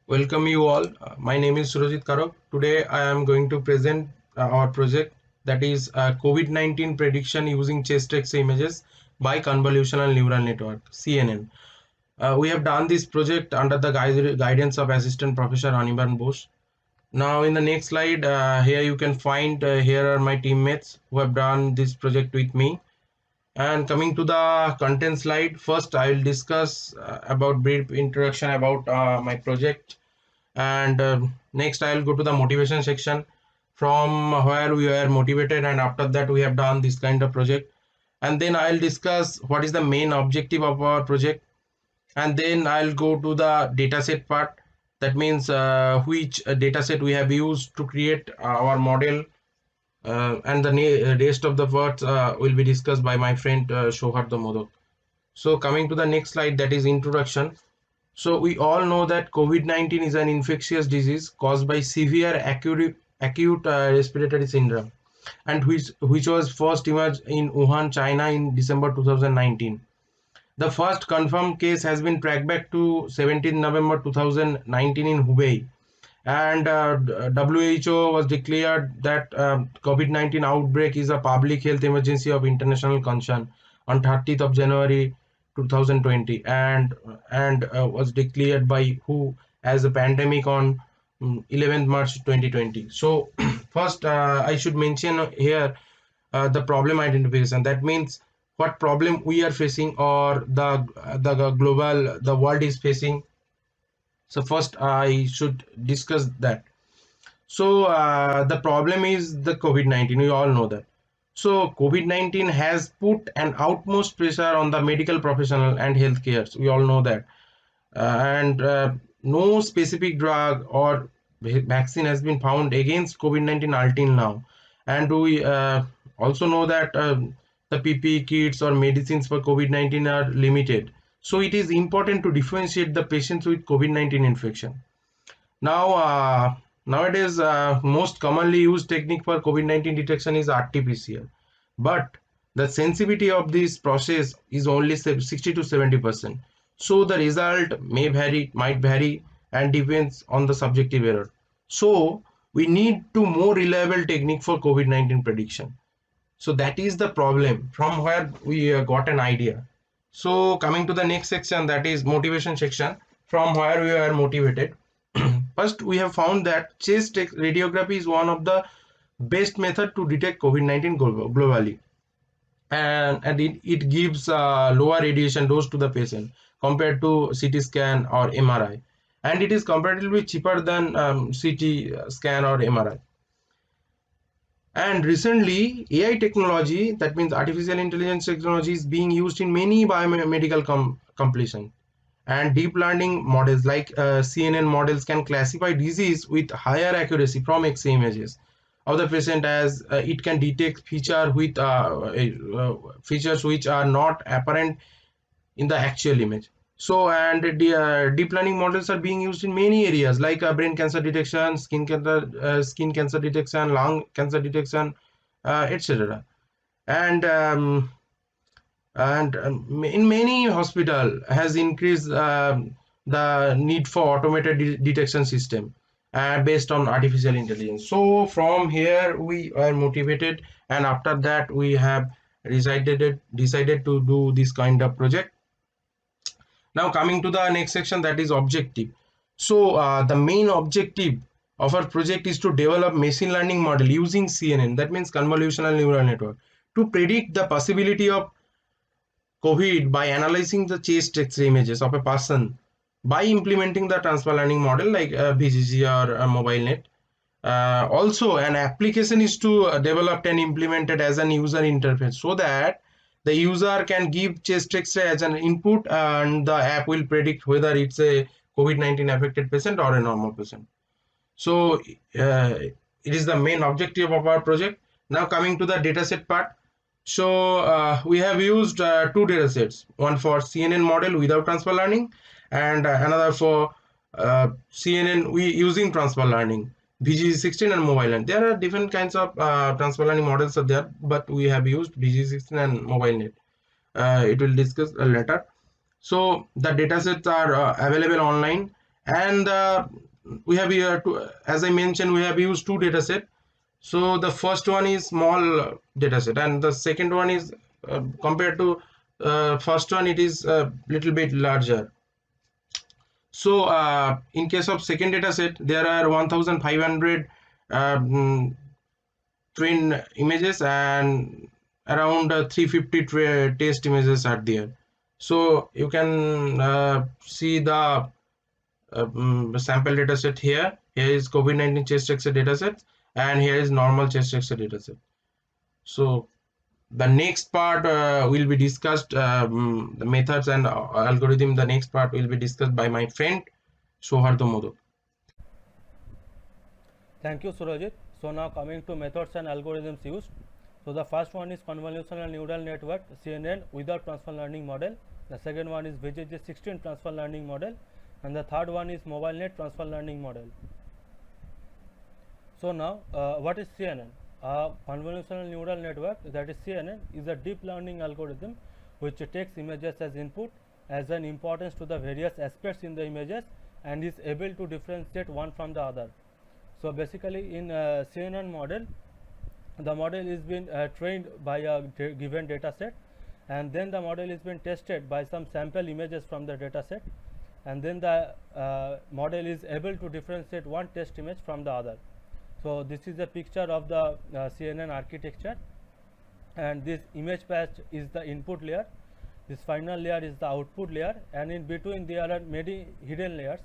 Welcome you all. My name is Surajit Karok. Today I am going to present our project that is COVID-19 prediction using chest X-ray images by convolutional neural network CNN. We have done this project under the guidance of Assistant Professor Anirban Bose. Now in the next slide, here you can find here are my teammates who have done this project with me. And coming to the content slide, first I will discuss about brief introduction about my project, and next I'll go to the motivation section from where we were motivated, and after that we have done this kind of project, and then I'll discuss what is the main objective of our project, and then I'll go to the dataset part. That means which dataset we have used to create our model, and the rest of the parts will be discussed by my friend Shohardo Modak. So coming to the next slide, that is introduction. So we all know that COVID-19 is an infectious disease caused by severe acute respiratory syndrome, and which was first emerged in Wuhan, China in December 2019. The first confirmed case has been tracked back to 17 November 2019 in Hubei, and WHO was declared that COVID-19 outbreak is a public health emergency of international concern on 30th of January 2020, and was declared by WHO as a pandemic on 11th March 2020. So first I should mention here the problem identification. That means what problem we are facing, or the global the world is facing. So first I should discuss that. So the problem is the COVID-19. We all know that. So COVID-19 has put an utmost pressure on the medical professional and healthcare. We all know that, and no specific drug or vaccine has been found against COVID-19 until now. And we also know that the PPE kits or medicines for COVID-19 are limited. So it is important to differentiate the patients with COVID-19 infection. Now, nowadays, most commonly used technique for COVID-19 detection is RT-PCR, but the sensitivity of this process is only 60 to 70%. So the result might vary, and depends on the subjective error. So we need to more reliable technique for COVID-19 prediction. So that is the problem from where we got an idea. So coming to the next section, that is motivation section, from where we are motivated. First, we have found that chest radiography is one of the best method to detect COVID-19 globally, and it gives lower radiation dose to the patient compared to CT scan or MRI, and it is comparatively cheaper than CT scan or MRI. And recently, AI technology, that means artificial intelligence technology, is being used in many biomedical completion. And deep learning models like CNN models can classify disease with higher accuracy from X-ray images of the patient, as it can detect features which are not apparent in the actual image. So, and the deep learning models are being used in many areas like brain cancer detection, skin cancer detection, lung cancer detection, etc. And in many hospital has increased the need for automated detection system based on artificial intelligence. So from here we are motivated, and after that we have decided to do this kind of project. Now coming to the next section, that is objective. So the main objective of our project is to develop machine learning model using CNN, that means convolutional neural network, to predict the possibility of COVID by analyzing the chest X-ray images of a person by implementing the transfer learning model like BGG or MobileNet. Also, an application is to developed and implemented as an user interface, so that the user can give chest X-ray as an input, and the app will predict whether it's a COVID-19 affected patient or a normal patient. So it is the main objective of our project. Now coming to the dataset part. So we have used two datasets, one for CNN model without transfer learning, and another for CNN we using transfer learning, BGG16 and MobileNet. There are different kinds of transfer learning models are there, but we have used BGG16 and MobileNet. It will discuss later. So the datasets are available online, And we have here as I mentioned, we have used two data set. So the first one is small data set, and the second one is compared to first one, it is a little bit larger. So in case of second data set, there are 1500 um, train images and around 350 test images are there. So you can see the sample data set here. Here is COVID-19 chest X-ray data set, and here is normal chest X-ray data set. So the next part will be discussed, the methods and algorithm. The next part will be discussed by my friend Sohardo Modak. Thank you, Surajit. So now coming to methods and algorithms used. So the first one is convolutional neural network CNN without transfer learning model. The second one is VJJ16 transfer learning model, and the third one is mobile net transfer learning model. So now, what is CNN? Convolutional neural network, that is CNN, is a deep learning algorithm which takes images as input, assign importance to the various aspects in the images, and is able to differentiate one from the other. So basically, in CNN model, the model is been trained by a given data set, and then the model is been tested by some sample images from the data set, and then the model is able to differentiate one test image from the other. So this is a picture of the CNN architecture, and this image patch is the input layer, this final layer is the output layer, and in between there are many hidden layers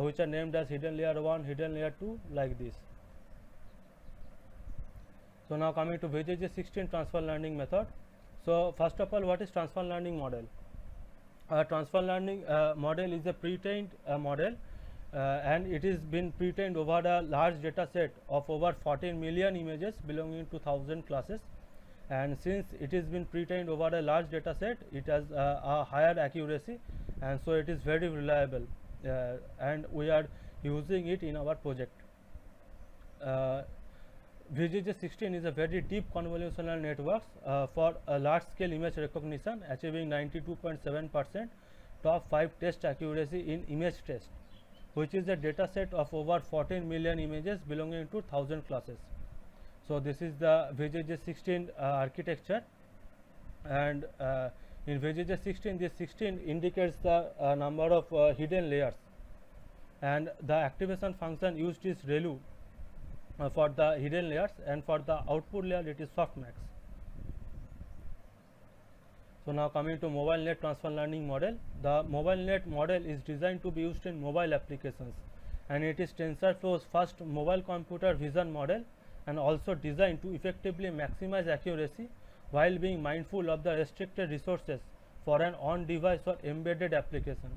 which are named as hidden layer 1, hidden layer 2, like this. So now coming to VJJ16 transfer learning method. So first of all, what is transfer learning model? Transfer learning model is a pre-trained model, and it is been pre-trained over a large data set of over 14 million images belonging to 1000 classes. And since it has been pre-trained over a large data set, it has a higher accuracy, and so it is very reliable, and we are using it in our project. VJJ16 is a very deep convolutional network for a large scale image recognition, achieving 92.7% top 5 test accuracy in image test, which is a data set of over 14 million images belonging to 1000 classes. So this is the VJJ16 architecture, and in VJJ16, this 16 indicates the number of hidden layers, and the activation function used is ReLU for the hidden layers, and for the output layer it is softmax. So now coming to mobile net transfer learning model. The mobile net model is designed to be used in mobile applications, and it is TensorFlow's first mobile computer vision model, and also designed to effectively maximize accuracy while being mindful of the restricted resources for an on-device or embedded application.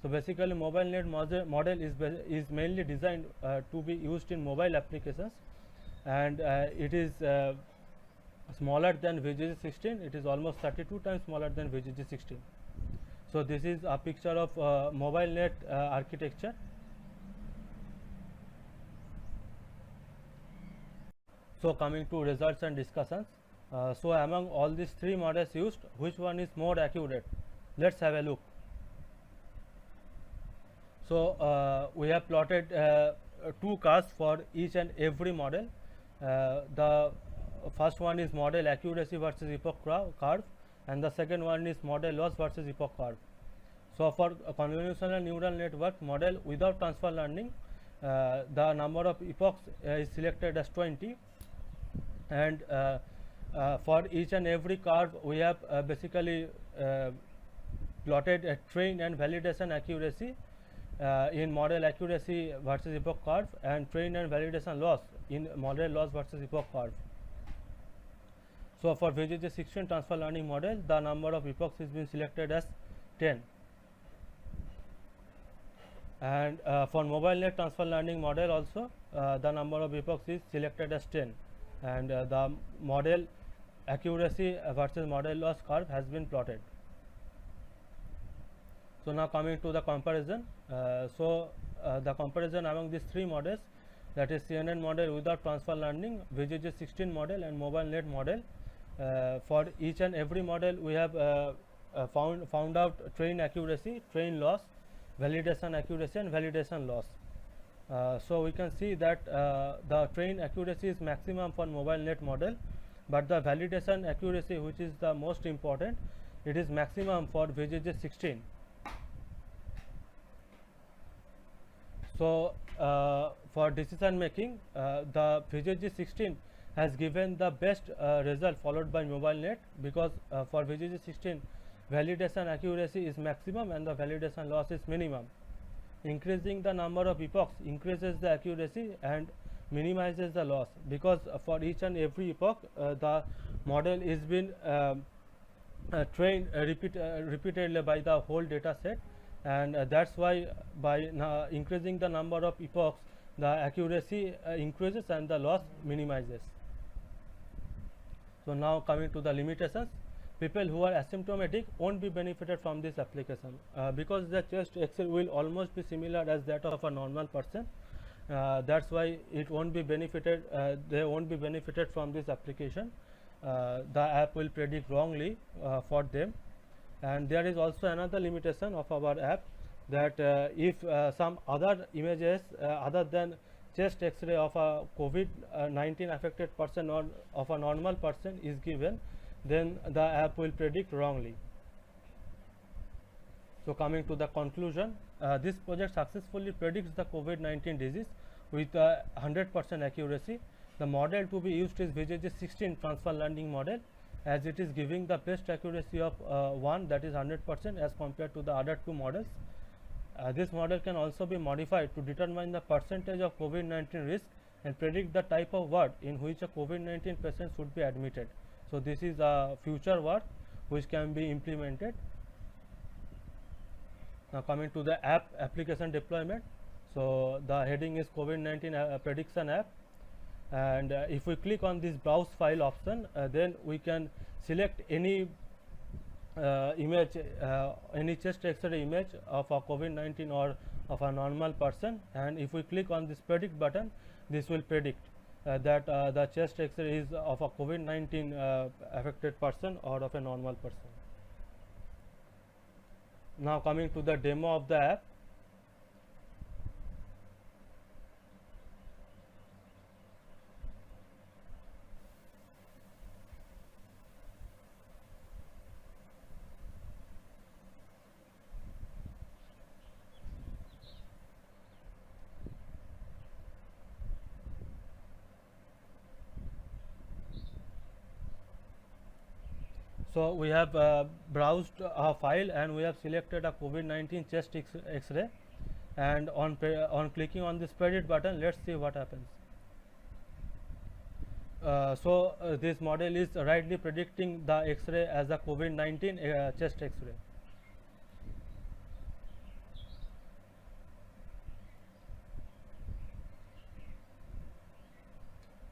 So basically, mobile net model is mainly designed to be used in mobile applications, and it is smaller than VJJ16. It is almost 32 times smaller than VJJ16. So this is a picture of mobile net architecture. So coming to results and discussions. So among all these three models used, which one is more accurate? Let's have a look. So we have plotted two curves for each and every model. The first one is model accuracy versus epoch curve, and the second one is model loss versus epoch curve. So for a convolutional neural network model without transfer learning, the number of epochs is selected as 20, and for each and every curve we have basically plotted a train and validation accuracy in model accuracy versus epoch curve, and train and validation loss in model loss versus epoch curve. So for VJJ16 transfer learning model, the number of epochs has been selected as 10, and for mobile net transfer learning model also the number of epochs is selected as 10, and the model accuracy versus model loss curve has been plotted. So now coming to the comparison. The comparison among these three models, that is CNN model without transfer learning, VJJ16 model, and mobile net model. For each and every model we have found out train accuracy, train loss, validation accuracy and validation loss. So we can see that the train accuracy is maximum for mobile net model, but the validation accuracy, which is the most important, it is maximum for VJJ 16. So for decision making, the VJJ 16 has given the best result followed by mobile net, because for VJJ 16 validation accuracy is maximum and the validation loss is minimum. Increasing the number of epochs increases the accuracy and minimizes the loss, because for each and every epoch the model is been trained repeatedly by the whole data set, and that's why by increasing the number of epochs the accuracy increases and the loss minimizes. So now coming to the limitations, people who are asymptomatic won't be benefited from this application because the chest X-ray will almost be similar as that of a normal person. That's why it won't be benefited. They won't be benefited from this application. The app will predict wrongly for them. And there is also another limitation of our app, that if some other images other than chest X-ray of a COVID-19 affected person or of a normal person is given, then the app will predict wrongly. So coming to the conclusion, this project successfully predicts the COVID-19 disease with 100% accuracy. The model to be used is VJJ 16 transfer learning model, as it is giving the best accuracy of 1, that is 100% as compared to the other two models. This model can also be modified to determine the percentage of COVID-19 risk and predict the type of ward in which a COVID-19 patient should be admitted. So this is a future work which can be implemented. Now coming to the app application deployment. So the heading is COVID-19 prediction app, and if we click on this browse file option, then we can select any image, any chest X-ray image of a COVID-19 or of a normal person, and if we click on this predict button, this will predict that the chest X-ray is of a COVID-19 affected person or of a normal person. Now coming to the demo of the app. So we have browsed a file and we have selected a COVID-19 chest X-ray, and on clicking on this predict button, let's see what happens. This model is rightly predicting the X-ray as a COVID-19 chest X-ray.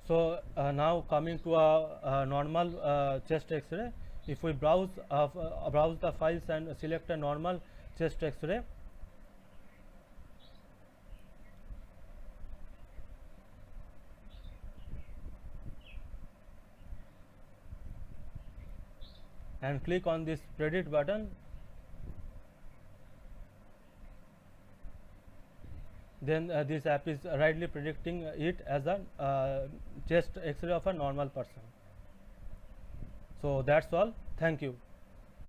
So now coming to a normal chest X-ray. If we browse the files and select a normal chest X-ray, and click on this predict button, then this app is rightly predicting it as a chest X-ray of a normal person. So that's all. Thank you.